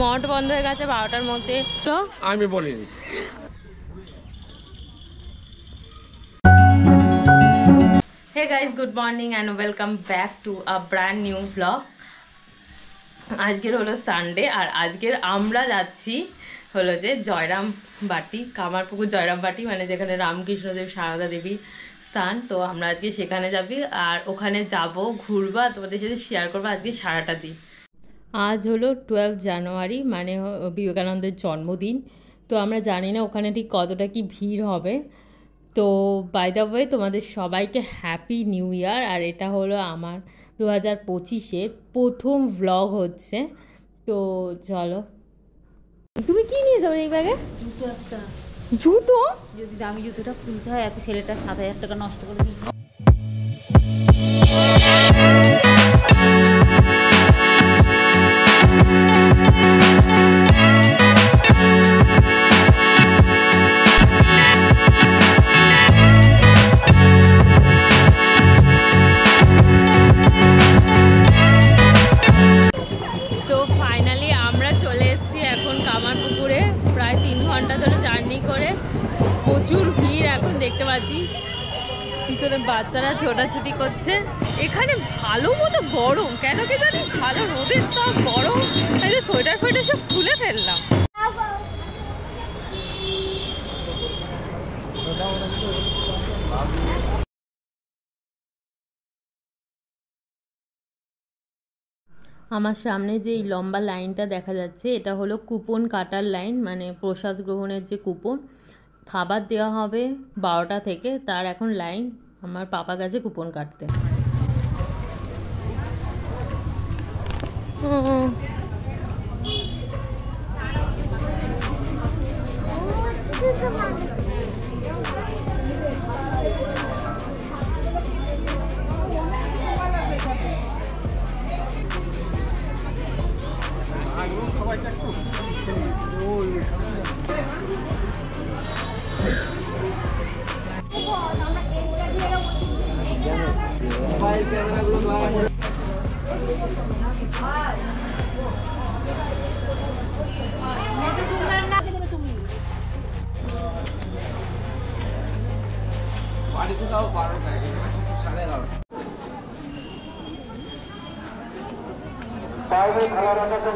মঠ বন্ধ হয়ে গেছে 12টার মধ্যে। তো আমি বলিনি। Hey guys, good morning and welcome back to a brand new vlog. আজকের হলো সানডে আর আজকের আমরা যাচ্ছি হলো যে জয়রাম বাটি, কামারপুকুর জয়রাম বাটি, মানে যেখানে রামকৃষ্ণদেব সারদা দেবী স্থান। তো আমরা আজকে সেখানে যাবি আর ওখানে যাব ঘুরবা, তোমাদের সাথে শেয়ার করবো আজকে সারাটা দিন। আজ হলো 12 জানুয়ারি, মানে বিবেকানন্দের জন্মদিন। তো আমরা জানি না ওখানে ঠিক কতটা কি ভিড় হবে। তো বাই দ্য ওয়ে তোমাদের সবাইকে হ্যাপি নিউ ইয়ার। আর এটা হলো আমার 2025-এর প্রথম ভ্লগ হচ্ছে। তো চলো। তুমি কি নিয়ে যাবে এই ব্যাগে? জুতো একটা। জুতো? যদি দামি জুতোটা খুলতে হয় একটা ছেলেটা 7,000 টাকা নষ্ট করে দিই। তো ফাইনালি আমরা চলে এসেছি এখন কামারপুকুরে, প্রায় 3 ঘন্টা ধরে জার্নি করে। প্রচুর ভিড় এখন দেখতে পাচ্ছি, পিছনে বাচ্চারা ছোটাছুটি করছে। এখানে ভালো মতো গরম, কেন কি জানি, ভালো রোদের তাপ, গরম। এই যে সোয়েটার ফোয়েটার সব খুলে ফেললাম। আমার সামনে যে এই লম্বা লাইনটা দেখা যাচ্ছে এটা হলো কুপন কাটার লাইন, মানে প্রসাদ গ্রহণের যে কুপন। খাবার দেওয়া হবে 12টা থেকে, তার এখন লাইন। আমার পাপা গেছে কুপন কাটতে।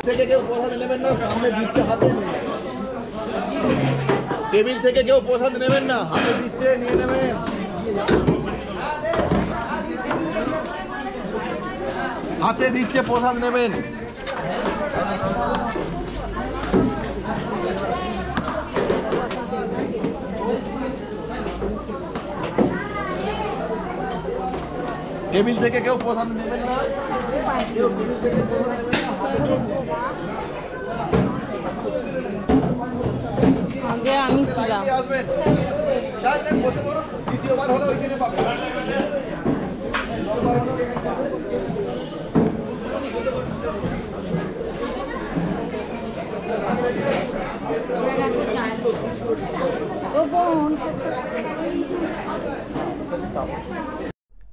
থেকে কেউ প্রসাদ নেবেন না, সামনে দিচ্ছে হাতে। টেবিল থেকে কেউ প্রসাদ নেবেন না, হাতে দিচ্ছে, নিয়ে নেবেন। হাতে দিচ্ছে, প্রসাদ নেবেন। টেবিল থেকে কেউ প্রসাদ নেবেন না। আগে আমি ছিলাম। আসবেন, বসে বলুন, দ্বিতীয়বার হলে ওইখানে পাবেন।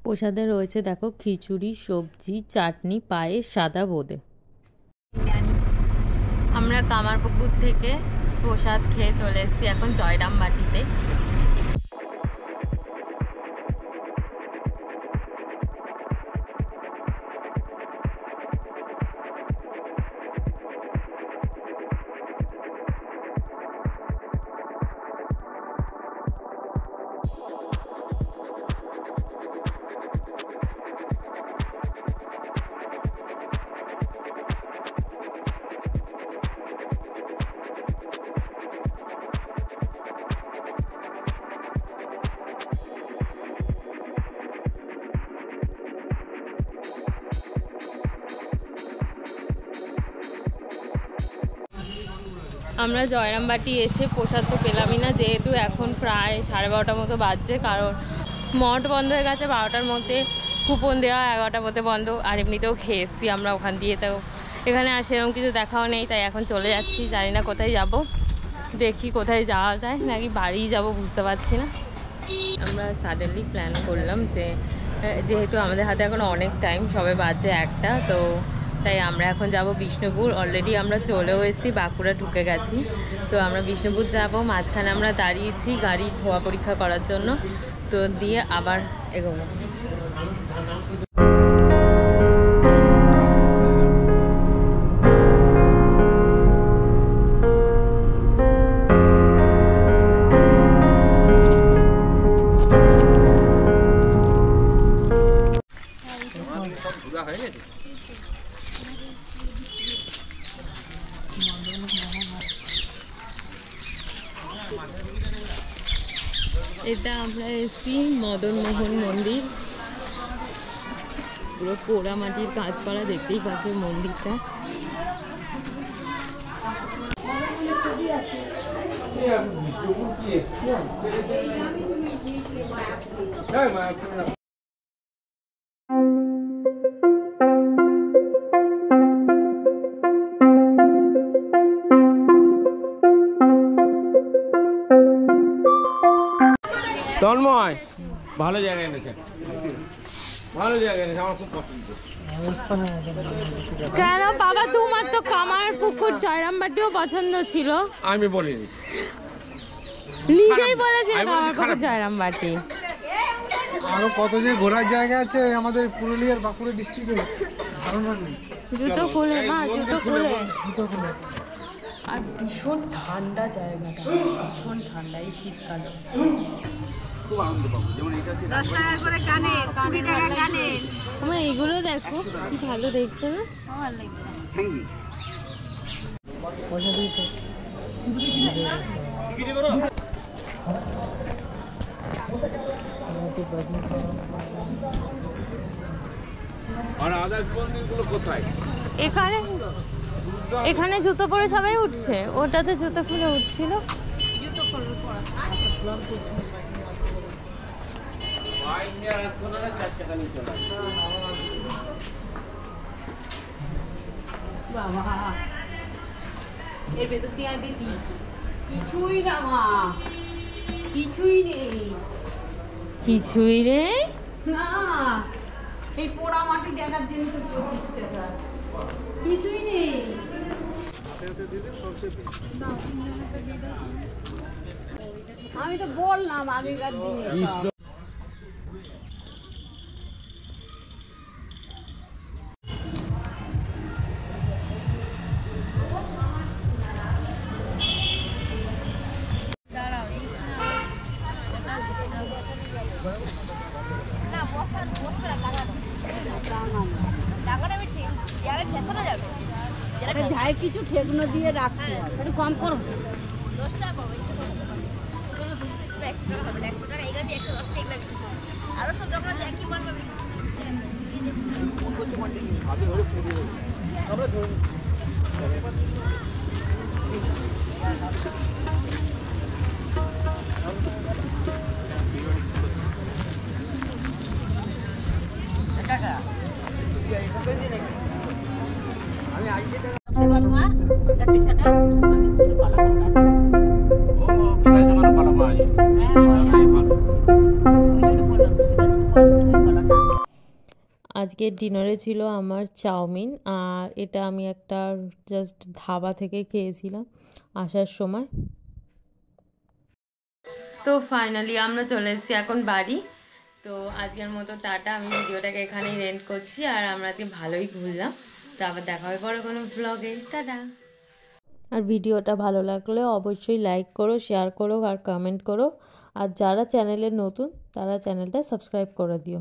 প্রসাদে রয়েছে দেখো খিচুড়ি, সবজি, চাটনি, পায়েস, সাদা বোঁদে। আমরা কামারপুকুর থেকে প্রসাদ খেয়ে চলে এসেছি এখন জয়রাম বাটিতে। আমরা জয়রামবাটি এসে প্রসাদ তো পেলামই না, যেহেতু এখন প্রায় 12:30 মতো বাজছে, কারণ মঠ বন্ধ হয়ে গেছে 12টার মধ্যে, কুপন দেওয়া 11টার মধ্যে বন্ধ। আর এমনিতেও খেয়ে এসছি আমরা ওখান দিয়ে, তো এখানে আর সেরকম কিছু দেখাও নেই, তাই এখন চলে যাচ্ছি। জানি না কোথায় যাব, দেখি কোথায় যাওয়া যায়, নাকি বাড়ি যাব বুঝতে পারছি না। আমরা সাডেনলি প্ল্যান করলাম যে যেহেতু আমাদের হাতে এখন অনেক টাইম, সবে বাজে 1টা, তো তাই আমরা এখন যাব বিষ্ণুপুর। অলরেডি আমরা চলেও এসেছি, বাঁকুড়া ঢুকে গেছি। তো আমরা বিষ্ণুপুর যাব, মাঝখানে আমরা দাঁড়িয়েছি গাড়ি ধোয়া পরীক্ষা করার জন্য, তো দিয়ে আবার এগোবো। এটা আমরা এসেছি মদন মোহন মন্দির, পুরো পোড়া মাটির কাজ করা, দেখতেই পাচ্ছি মন্দিরটা। তন্ময় ভালো জায়গায় এনেছে, ভালো জায়গায় এনেছে, আমার খুব পছন্দ। কেন বাবা, তোমার তো কামার পুকুর জয়রামবাটিও পছন্দ ছিল। আমি বলিনি, নিজেই বলেছিল কামার পুকুর জয়রামবাটি। আরো কত যে ঘোরার জায়গা আছে আমাদের পুরুলিয়ার বাঁকুড়া ডিস্ট্রিক্টে, ধারণা নেই। জুতো খুলে মা, জুতো খুলে। জুতো খুলে। আর ভীষণ ঠান্ডা জায়গাটা, ভীষণ ঠান্ডা এই শীতকালে। খুব আনন্দ পাবো। যেমন এটা হচ্ছে 10 টাকা করে কানে, 20 টাকা কানে। আমার এগুলো দেখো কি ভালো দেখতে না। হ্যাঙ্গি পয়সা দিয়েছে। আর আদার্স মন্দিরগুলো কোথায়? এখানে এখানে জুতো পরে সবাই উঠছে, ওটাতে জুতো খুলে উঠছিল। বাবা এর ভেতর দিয়ে দিদি কিছুই না মা, কিছুই নেই কিছুই রে, না। এই পোড়া মাটি দেখার জন্য তো 25 টাকা, কিছুই নেই। আমি তো বললাম আগেকার দিনে যাই কিছু ঠেকনো দিয়ে রাখতে হবে, একটু কম করো। 10 টাকা কম, একটু হবে, 100 টাকা এগুলো দিয়ে 110 টাকা লাগবে। আরো সব দোকান একই মাল পাবে। আজকের ডিনারে ছিল আমার চাউমিন, আর এটা আমি একটা জাস্ট ধাবা থেকে খেয়েছিলাম আসার সময়। তো ফাইনালি আমরা চলে এসেছি এখন বাড়ি। তো আজকের মতো টাটা, আমি ভিডিওটাকে এখানেই এন্ড করছি। আর আমরা আজকে ভালোই ঘুরলাম, তো আবার দেখা হবে পরে কোনো ব্লগে। টাটা। আর ভিডিওটা ভালো লাগলে অবশ্যই লাইক করো, শেয়ার করো আর কমেন্ট করো। আর যারা চ্যানেলে নতুন তারা চ্যানেলটা সাবস্ক্রাইব করে দিও।